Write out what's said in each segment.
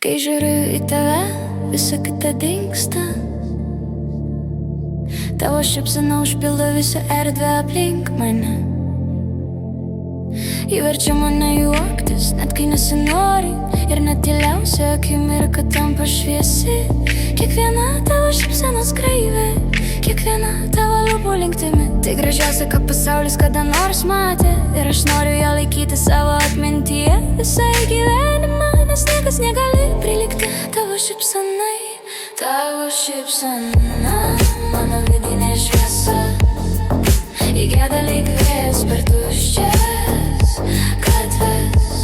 Kai žiūriu į tave, visa kita dingsta. Tavo šypsena užpildo visą erdvę aplink mane. Įverčia mane juoktis, net kai nesinori. Ir net tyliausia akimirka tampa šviesi. Kiekviena tavo šypsenos kreivė, kiekviena tavo lūpų linktimi. Tai gražiausia, ką pasaulis kada nors matė. Ir aš noriu ją laikyti savo atmintyje visą gyvenimą, nes niekas negali prilygti tavo šypsenai. Tavo šypsena, mano vidinė šviesa, įgėda lyg vėjas per tuščias gatves.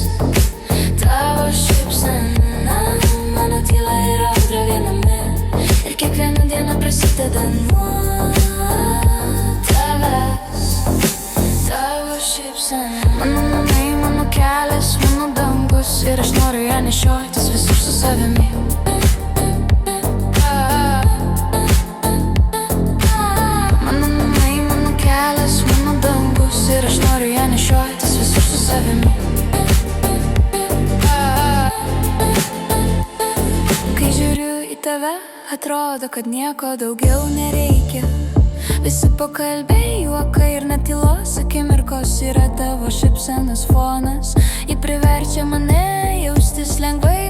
Tavo šypsena, mano tyla ir audra viename. Ir kiekviena diena prasideda nuo tavęs. Tavo šypsena, mano namai, mano kelias, mano dangus. Ir aš noriu ją nešiotis visur su savimi. Mano namai, mano kelias, mano dangus. Ir aš noriu ją nešiotis visur su savimi. Kai žiūriu į tave, atrodo, kad nieko daugiau nereikia. Visi pokalbiai, juokai ir net tylos akimirkos yra tavo šypsenos fonas. Ji priverčia mane jaustis lengvai